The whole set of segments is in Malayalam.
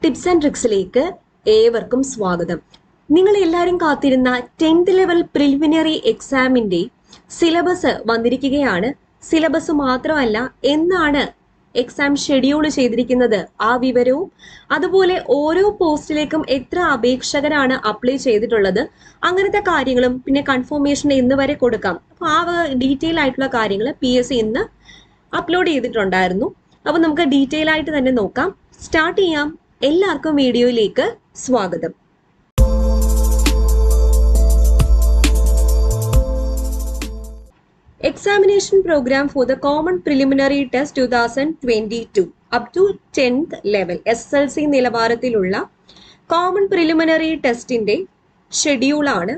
ടിപ്സ് ആൻഡ് ട്രിക്സിലേക്ക് ഏവർക്കും സ്വാഗതം. നിങ്ങൾ എല്ലാവരും കാത്തിരുന്ന 10th ലെവൽ പ്രിലിമിനറി എക്സാമിന്റെ സിലബസ് വന്നിരിക്കുകയാണ്. സിലബസ് മാത്രമല്ല, എന്നാണ് എക്സാം ഷെഡ്യൂൾ ചെയ്തിരിക്കുന്നത് ആ വിവരവും, അതുപോലെ ഓരോ പോസ്റ്റിലേക്കും എത്ര അപേക്ഷകരാണ് അപ്ലൈ ചെയ്തിട്ടുള്ളത്, അങ്ങനത്തെ കാര്യങ്ങളും, പിന്നെ കൺഫർമേഷൻ എന്ന് വരെ കൊടുക്കാം. അപ്പോൾ ആ ഡീറ്റെയിൽ ആയിട്ടുള്ള കാര്യങ്ങൾ PSC ഇന്ന് അപ്ലോഡ് ചെയ്തിട്ടുണ്ടായിരുന്നു. അപ്പോൾ നമുക്ക് ഡീറ്റെയിൽ ആയിട്ട് തന്നെ നോക്കാം. സ്റ്റാർട്ട് ചെയ്യാം. എല്ലാവർക്കും വീഡിയോയിലേക്ക് സ്വാഗതം. Examination program for the Common Preliminary Test 2022 up to 10th level SSLC നിലവാരത്തിലുള്ള കോമൺ പ്രിലിമിനറി ടെസ്റ്റിന്റെ ഷെഡ്യൂളാണ്.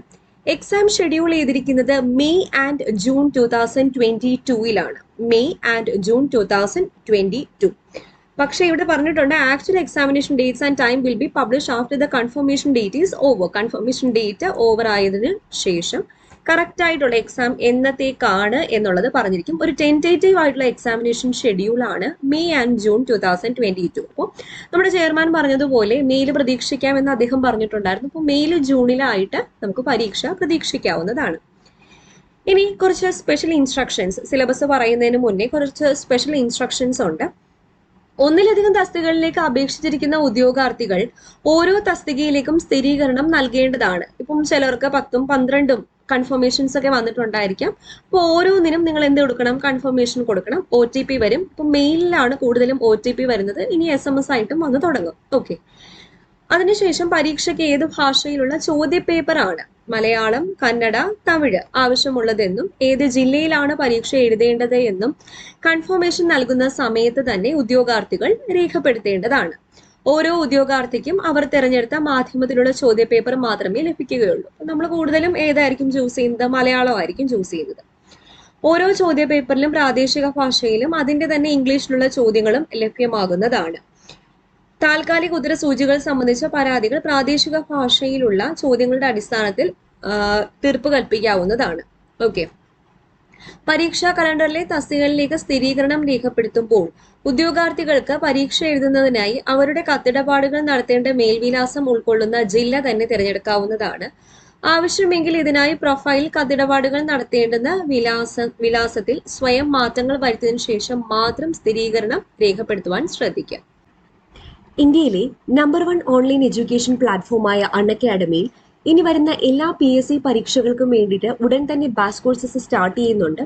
എക്സാം ഷെഡ്യൂൾ ചെയ്തിരിക്കുന്നത് May and June 2022 May and June 2022. പക്ഷേ ഇവിടെ പറഞ്ഞിട്ടുണ്ട് actual examination dates and time will be publish after the confirmation date is over. Confirmation date over ആയതിനു ശേഷം കറക്റ്റ് ആയിട്ടുള്ള എക്സാം എന്നത്തേക്കാണ് എന്നുള്ളത് പറഞ്ഞിരിക്കും. ഒരു ടെൻറ്റേറ്റീവ് ആയിട്ടുള്ള എക്സാമിനേഷൻ ഷെഡ്യൂളാണ് മെയ് ആൻഡ് ജൂൺ 2022. അപ്പോൾ നമ്മുടെ ചെയർമാൻ പറഞ്ഞതുപോലെ മെയിൽ പ്രതീക്ഷിക്കാമെന്ന് അദ്ദേഹം പറഞ്ഞിട്ടുണ്ടായിരുന്നു. അപ്പോൾ മെയിൽ ജൂണിലായിട്ട് നമുക്ക് പരീക്ഷ പ്രതീക്ഷിക്കാവുന്നതാണ്. ഇനി കുറച്ച് സ്പെഷ്യൽ ഇൻസ്ട്രക്ഷൻസ്, സിലബസ് പറയുന്നതിന് മുന്നേ കുറച്ച് സ്പെഷ്യൽ ഇൻസ്ട്രക്ഷൻസ് ഉണ്ട്. ഒന്നിലധികം തസ്തികകളിലേക്ക് അപേക്ഷിച്ചിരിക്കുന്ന ഉദ്യോഗാർത്ഥികൾ ഓരോ തസ്തികയിലേക്കും സ്ഥിരീകരണം നൽകേണ്ടതാണ്. ഇപ്പം ചിലർക്ക് 10ഉം 12ഉം കൺഫർമേഷൻസ് ഒക്കെ വന്നിട്ടുണ്ടായിരിക്കാം. അപ്പോൾ ഓരോന്നിനും നിങ്ങൾ എന്ത് കൊടുക്കണം? കൺഫർമേഷൻ കൊടുക്കണം. OTP വരും. ഇപ്പം മെയിലിലാണ് കൂടുതലും OTP വരുന്നത്. ഇനി SMS ആയിട്ടും വന്ന് തുടങ്ങും. ഓക്കെ. അതിനുശേഷം പരീക്ഷയ്ക്ക് ഏത് ഭാഷയിലുള്ള ചോദ്യപേപ്പറാണ്, മലയാളം, കന്നഡ, തമിഴ് ആവശ്യമുള്ളതെന്നും ഏത് ജില്ലയിലാണ് പരീക്ഷ എഴുതേണ്ടത് എന്നും കൺഫർമേഷൻ നൽകുന്ന സമയത്ത് തന്നെ ഉദ്യോഗാർത്ഥികൾ രേഖപ്പെടുത്തേണ്ടതാണ്. ഓരോ ഉദ്യോഗാർത്ഥിക്കും അവർ തിരഞ്ഞെടുത്ത മാധ്യമത്തിലുള്ള ചോദ്യപേപ്പർ മാത്രമേ ലഭിക്കുകയുള്ളൂ. നമ്മൾ കൂടുതലും ഏതായിരിക്കും ചൂസ് ചെയ്യുന്നത്? മലയാളമായിരിക്കും ചൂസ് ചെയ്യുന്നത്. ഓരോ ചോദ്യപേപ്പറിലും പ്രാദേശിക ഭാഷയിലും അതിന്റെ തന്നെ ഇംഗ്ലീഷിലുള്ള ചോദ്യങ്ങളും ലഭ്യമാകുന്നതാണ്. താൽക്കാലിക ഉത്തരസൂചികൾ സംബന്ധിച്ച പരാതികൾ പ്രാദേശിക ഭാഷയിലുള്ള ചോദ്യങ്ങളുടെ അടിസ്ഥാനത്തിൽ തീർപ്പ് കൽപ്പിക്കാവുന്നതാണ്. ഓക്കെ. പരീക്ഷാ കലണ്ടറിലെ തസ്തികകളിലേക്ക് സ്ഥിരീകരണം രേഖപ്പെടുത്തുമ്പോൾ ഉദ്യോഗാർത്ഥികൾക്ക് പരീക്ഷ എഴുതുന്നതിനായി അവരുടെ കത്തിടപാടുകൾ നടത്തേണ്ട മേൽവിലാസം ഉൾക്കൊള്ളുന്ന ജില്ല തന്നെ തിരഞ്ഞെടുക്കാവുന്നതാണ്. ആവശ്യമെങ്കിൽ ഇതിനായി പ്രൊഫൈൽ കത്തിടപാടുകൾ നടത്തേണ്ടുന്ന വിലാസത്തിൽ സ്വയം മാറ്റങ്ങൾ വരുത്തിയതിനു ശേഷം മാത്രം സ്ഥിരീകരണം രേഖപ്പെടുത്തുവാൻ ശ്രദ്ധിക്കുക. ഇന്ത്യയിലെ നമ്പർ 1 ഓൺലൈൻ എഡ്യൂക്കേഷൻ പ്ലാറ്റ്ഫോമായ അൺഅക്കാഡമിയിൽ ഇനി വരുന്ന എല്ലാ PSC പരീക്ഷകൾക്കും വേണ്ടിയിട്ട് ഉടൻ തന്നെ ബാച്ച് കോഴ്സസ് സ്റ്റാർട്ട് ചെയ്യുന്നുണ്ട്.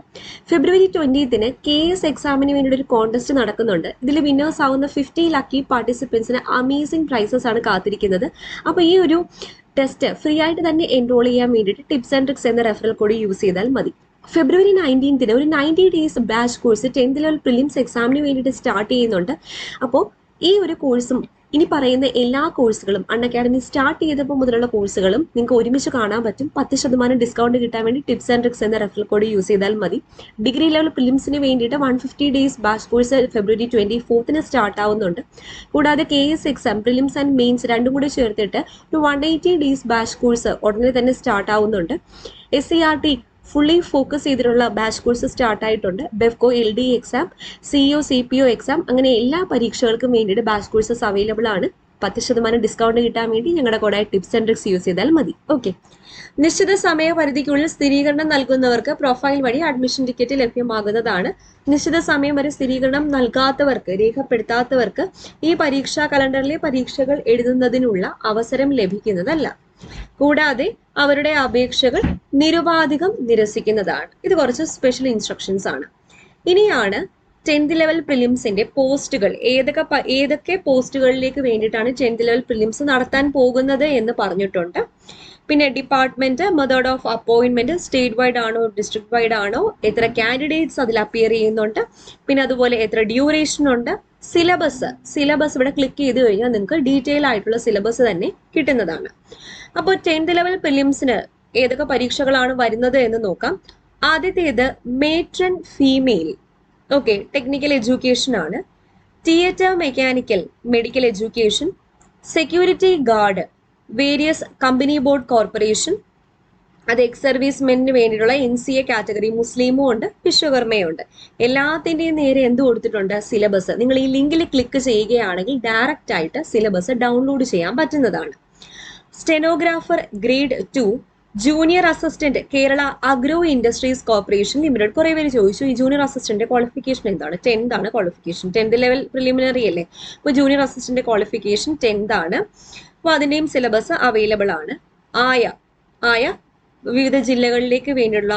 ഫെബ്രുവരി 20ന് KS എക്സാമിന് വേണ്ടിയിട്ട് ഒരു കോൺടെസ്റ്റ് നടക്കുന്നുണ്ട്. ഇതിൽ വിന്നേഴ്സ് ആവുന്ന 50 ലക്കി പാർട്ടിസിപ്പൻസിന് അമേസിംഗ് പ്രൈസസ് ആണ് കാത്തിരിക്കുന്നത്. അപ്പോൾ ഈ ഒരു ടെസ്റ്റ് ഫ്രീ ആയിട്ട് തന്നെ എൻറോൾ ചെയ്യാൻ വേണ്ടിയിട്ട് ടിപ്സ് ആൻഡ് ട്രിക്സ് എന്ന റെഫറൽ കോഡ് യൂസ് ചെയ്താൽ മതി. ഫെബ്രുവരി 19ന് ഒരു 90 days batch course 10th level prelims എക്സാമിന് വേണ്ടിയിട്ട് സ്റ്റാർട്ട് ചെയ്യുന്നുണ്ട്. അപ്പോൾ ഈ ഒരു കോഴ്സും ഇനി പറയുന്ന എല്ലാ കോഴ്സുകളും അൺഅക്കാഡമി സ്റ്റാർട്ട് ചെയ്തപ്പോൾ മുതലുള്ള കോഴ്സുകളും നിങ്ങൾക്ക് ഒരുമിച്ച് കാണാൻ പറ്റും. 10% ഡിസ്കൗണ്ട് കിട്ടാൻ വേണ്ടി ടിപ്സ് ആൻഡ് ട്രിക്സ് എന്ന റെഫറൽ കോഡ് യൂസ് ചെയ്താൽ മതി. ഡിഗ്രി ലെവൽ പ്രിലിംസിന് വേണ്ടിയിട്ട് 150 ഡേയ്സ് ബാച്ച് കോഴ്സ് ഫെബ്രുവരി 24ന് സ്റ്റാർട്ട് ആവുന്നുണ്ട്. കൂടാതെ KS exam prelims and mains രണ്ടും കൂടി ചേർത്തിട്ട് ഒരു 180 ഡേയ്സ് ബാച്ച് കോഴ്സ് ഉടനെ തന്നെ സ്റ്റാർട്ട് ആവുന്നുണ്ട്. SCRT ഫുള്ളി ഫോക്കസ് ചെയ്തിട്ടുള്ള ബാച്ച് കോഴ്സ് സ്റ്റാർട്ട് ആയിട്ടുണ്ട്. Bevco LD exam, CO CPO exam, അങ്ങനെ എല്ലാ പരീക്ഷകൾക്കും വേണ്ടിയിട്ട് ബാച്ച് കോഴ്സസ് അവൈലബിൾ ആണ്. 10% ഡിസ്കൗണ്ട് കിട്ടാൻ വേണ്ടി ഞങ്ങളുടെ കോഡായ ടിപ്സ് ആൻഡ് ട്രിക്സ് യൂസ് ചെയ്താൽ മതി. ഓക്കെ. നിശ്ചിത സമയപരിധിക്കുള്ളിൽ സ്ഥിരീകരണം നൽകുന്നവർക്ക് പ്രൊഫൈൽ വഴി അഡ്മിഷൻ ടിക്കറ്റ് ലഭ്യമാകുന്നതാണ്. നിശ്ചിത സമയം വരെ സ്ഥിരീകരണം നൽകാത്തവർക്ക്, രേഖപ്പെടുത്താത്തവർക്ക് ഈ പരീക്ഷാ കലണ്ടറിലെ പരീക്ഷകൾ എഴുതുന്നതിനുള്ള അവസരം ലഭിക്കുന്നതല്ല. കൂടാതെ അവരുടെ അപേക്ഷകൾ നിരുപാധികം നിരസിക്കുന്നതാണ്. ഇത് കുറച്ച് സ്പെഷ്യൽ ഇൻസ്ട്രക്ഷൻസ് ആണ്. ഇനിയാണ് 10th ലെവൽ പ്രിലിംസിന്റെ പോസ്റ്റുകൾ, ഏതൊക്കെ പോസ്റ്റുകളിലേക്ക് വേണ്ടിയിട്ടാണ് 10th ലെവൽ പ്രിലിംസ് നടത്താൻ പോകുന്നത് എന്ന് പറഞ്ഞിട്ടുണ്ട്. പിന്നെ department, method of appointment, state wide ആണോ ഡിസ്ട്രിക്ട് വൈഡ് ആണോ, എത്ര കാൻഡിഡേറ്റ്സ് അതിൽ അപ്പിയർ ചെയ്യുന്നുണ്ട്, പിന്നെ അതുപോലെ എത്ര ഡ്യൂറേഷൻ ഉണ്ട്, സിലബസ് ഇവിടെ ക്ലിക്ക് ചെയ്ത് കഴിഞ്ഞാൽ നിങ്ങൾക്ക് ഡീറ്റെയിൽ ആയിട്ടുള്ള സിലബസ് തന്നെ കിട്ടുന്നതാണ്. അപ്പോൾ 10th ലെവൽ പ്രിലിംസിന് ഏതൊക്കെ പരീക്ഷകളാണ് വരുന്നത് എന്ന് നോക്കാം. ആദ്യത്തേത് matron female, okay, technical education ആണ്. Theatre mechanical, medical education, security guard, various company board corporation, അത് എക്സ് സർവീസ്മെന്റിന് വേണ്ടിയിട്ടുള്ള NCA കാറ്റഗറി, മുസ്ലിമും ഉണ്ട്, വിശ്വകർമ്മയും ഉണ്ട്. എല്ലാത്തിൻ്റെയും നേരെ എന്ത് കൊടുത്തിട്ടുണ്ട്? സിലബസ്. നിങ്ങൾ ഈ ലിങ്കിൽ ക്ലിക്ക് ചെയ്യുകയാണെങ്കിൽ ഡയറക്റ്റ് ആയിട്ട് സിലബസ് ഡൗൺലോഡ് ചെയ്യാൻ പറ്റുന്നതാണ്. Stenographer grade 2 junior assistant Kerala agro industries corporation limited. കുറെ പേര് ചോദിച്ചു ഈ ജൂനിയർ അസിസ്റ്റന്റ് ക്വാളിഫിക്കേഷൻ എന്താണ്? 10th ആണ് ക്വാളിഫിക്കേഷൻ. 10th ലെവൽ പ്രിലിമിനറി അല്ലേ, അപ്പോൾ ജൂനിയർ അസിസ്റ്റന്റ് ക്വാളിഫിക്കേഷൻ 10th ആണ്. അപ്പോൾ അതിൻ്റെയും സിലബസ് അവൈലബിൾ ആണ്. ആയ വിവിധ ജില്ലകളിലേക്ക് വേണ്ടിയുള്ള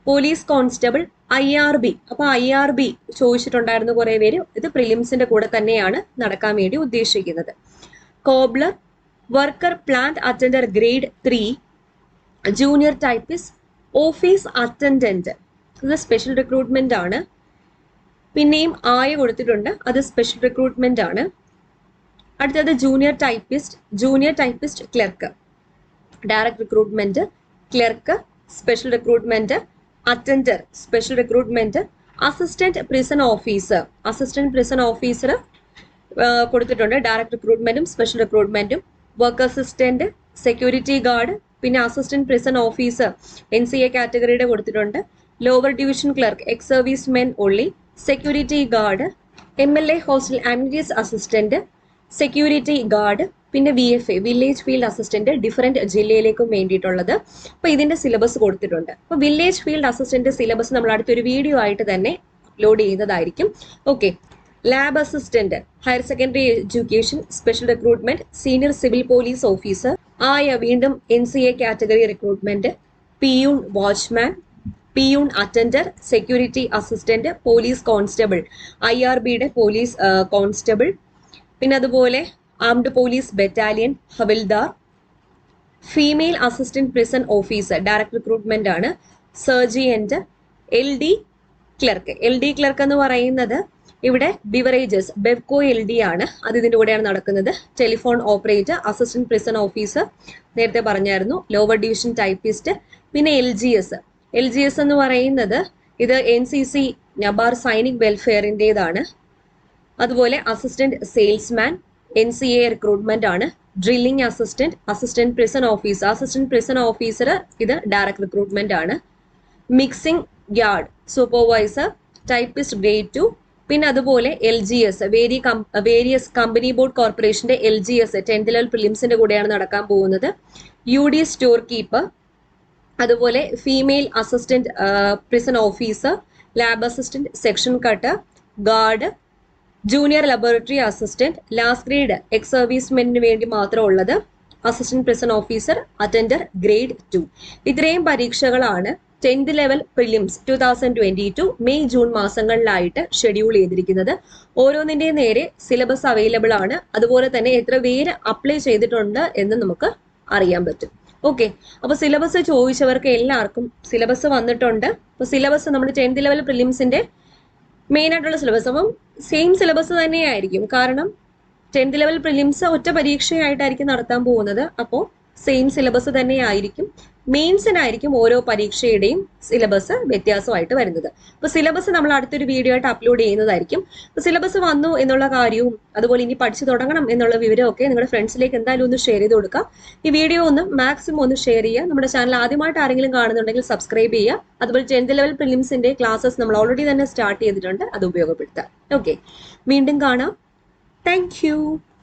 പോലീസ് കോൺസ്റ്റബിൾ IRB. അപ്പോൾ IRB ചോദിച്ചിട്ടുണ്ടായിരുന്നു കുറെ പേര്. ഇത് പ്രിലിംസിന്റെ കൂടെ തന്നെയാണ് നടക്കാൻ വേണ്ടി ഉദ്ദേശിക്കുന്നത്. Cobbler worker plant attender grade 3 junior typist office attendant. ഇത് സ്പെഷ്യൽ റിക്രൂട്ട്മെന്റ് ആണ്. പിന്നെയും കൊടുത്തിട്ടുണ്ട്, അത് സ്പെഷ്യൽ റിക്രൂട്ട്മെന്റ് ആണ്. അടുത്തത് junior typist clerk. Direct recruitment, clerk special recruitment, attender special recruitment, assistant prison officer കൊടുത്തിട്ടുണ്ട്. ഡയറക്ട് റിക്രൂട്ട്മെന്റും സ്പെഷ്യൽ റിക്രൂട്ട്മെന്റും. വർക്ക് അസിസ്റ്റന്റ്, സെക്യൂരിറ്റി ഗാർഡ്, പിന്നെ അസിസ്റ്റന്റ് പ്രിസൺ ഓഫീസർ NCA കാറ്റഗറിയുടെ കൊടുത്തിട്ടുണ്ട്. Lower division clerk ex service men only. Security guard, MLA hostel amenities assistant, security guard, പിന്നെ VFA village field assistant different ജില്ലയിലേക്കും വേണ്ടിയിട്ടുള്ളത്. അപ്പോൾ ഇതിന്റെ സിലബസ് കൊടുത്തിട്ടുണ്ട്. അപ്പോൾ വില്ലേജ് ഫീൽഡ് അസിസ്റ്റന്റ് സിലബസ് നമ്മൾ അടുത്തൊരു വീഡിയോ ആയിട്ട് തന്നെ അപ്ലോഡ് ചെയ്യുന്നതായിരിക്കും. Okay. Lab assistant higher secondary education special recruitment, senior civil police officer വീണ്ടും NCA category recruitment, peon watchman, peon attender, security assistant, police constable IRBയുടെ പോലീസ് കോൺസ്റ്റബിൾ, പിന്നെ അതുപോലെ ആംഡ് പോലീസ് ബറ്റാലിയൻ ഹവിൽദാർ, female assistant prison officer direct recruitment ആണ്. സർജിയന്റ്, LD ക്ലർക്ക് എന്ന് പറയുന്നത് ഇവിടെ ബിവറേജസ് ബെവ്കോ LD ആണ്, അത് ഇതിന്റെ കൂടെയാണ് നടക്കുന്നത്. Telephone operator, assistant prison officer നേരത്തെ പറഞ്ഞായിരുന്നു. ലോവർ ഡിവിഷൻ ടൈപ്പിസ്റ്റ്, പിന്നെ LGS എന്ന് പറയുന്നത് ഇത് NCC നബാർ സൈനിക് വെൽഫെയറിൻ്റെതാണ്. അതുപോലെ അസിസ്റ്റന്റ് സെയിൽസ്മാൻ NCA റിക്രൂട്ട്മെന്റ് ആണ്. ഡ്രില്ലിംഗ് അസിസ്റ്റന്റ് പ്രിസൺ ഓഫീസർ ഇത് ഡയറക്ട് റിക്രൂട്ട്മെന്റ് ആണ്. Mixing yard supervisor typist grade 2. പിന്നെ അതുപോലെ LGS വേരിയസ് കമ്പനി ബോർഡ് കോർപ്പറേഷന്റെ LGS 10th ലെവൽ പ്രിലിംസിന്റെ കൂടെയാണ് നടക്കാൻ പോകുന്നത്. UD സ്റ്റോർ കീപ്പർ, അതുപോലെ female assistant prison officer, lab assistant, section cutter, guard, junior laboratory assistant, last grade ex സർവീസ്മെന്റിന് വേണ്ടി മാത്രം ഉള്ളത്, assistant prison officer, attender grade 2. ഇത്രയും പരീക്ഷകളാണ് 10th level prelims 2022 May June മാസങ്ങളിലായിട്ട് schedule ചെയ്തിരിക്കുന്നത്. ഓരോന്നിൻ്റെയും നേരെ സിലബസ് അവൈലബിൾ ആണ്. അതുപോലെ തന്നെ എത്ര പേര് അപ്ലൈ ചെയ്തിട്ടുണ്ട് എന്ന് നമുക്ക് അറിയാൻ പറ്റും. ഓക്കെ. അപ്പോൾ സിലബസ് ചോദിച്ചവർക്ക് എല്ലാവർക്കും സിലബസ് വന്നിട്ടുണ്ട്. അപ്പോൾ സിലബസ് നമ്മുടെ 10th ലെവൽ പ്രിലിംസിന്റെ മെയിൻ ആയിട്ടുള്ള സിലബസ് അപ്പം സെയിം സിലബസ് തന്നെയായിരിക്കും. കാരണം 10th ലെവൽ പ്രിലിംസ് ഒറ്റ പരീക്ഷയായിട്ടായിരിക്കും നടത്താൻ പോകുന്നത്. അപ്പോൾ സെയിം സിലബസ് തന്നെയായിരിക്കും. മെയിൻസിനായിരിക്കും ഓരോ പരീക്ഷയുടെയും സിലബസ് വ്യത്യാസമായിട്ട് വരുന്നത്. അപ്പോൾ സിലബസ് നമ്മൾ അടുത്തൊരു വീഡിയോ ആയിട്ട് അപ്ലോഡ് ചെയ്യുന്നതായിരിക്കും. അപ്പോൾ സിലബസ് വന്നു എന്നുള്ള കാര്യവും അതുപോലെ ഇനി പഠിച്ചു തുടങ്ങണം എന്നുള്ള വിവരമൊക്കെ നിങ്ങളുടെ ഫ്രണ്ട്സിലേക്ക് എന്തായാലും ഒന്ന് ഷെയർ ചെയ്ത് കൊടുക്കുക. ഈ വീഡിയോ ഒന്ന് മാക്സിമം ഒന്ന് ഷെയർ ചെയ്യുക. നമ്മുടെ ചാനൽ ആദ്യമായിട്ട് ആരെങ്കിലും കാണുന്നുണ്ടെങ്കിൽ സബ്സ്ക്രൈബ് ചെയ്യുക. അതുപോലെ 10th ലെവൽ പ്രിലിംസിന്റെ ക്ലാസ്സസ് നമ്മൾ ഓൾറെഡി തന്നെ സ്റ്റാർട്ട് ചെയ്തിട്ടുണ്ട്, അത് ഉപയോഗപ്പെടുത്തുക. ഓക്കെ, വീണ്ടും കാണാം. താങ്ക്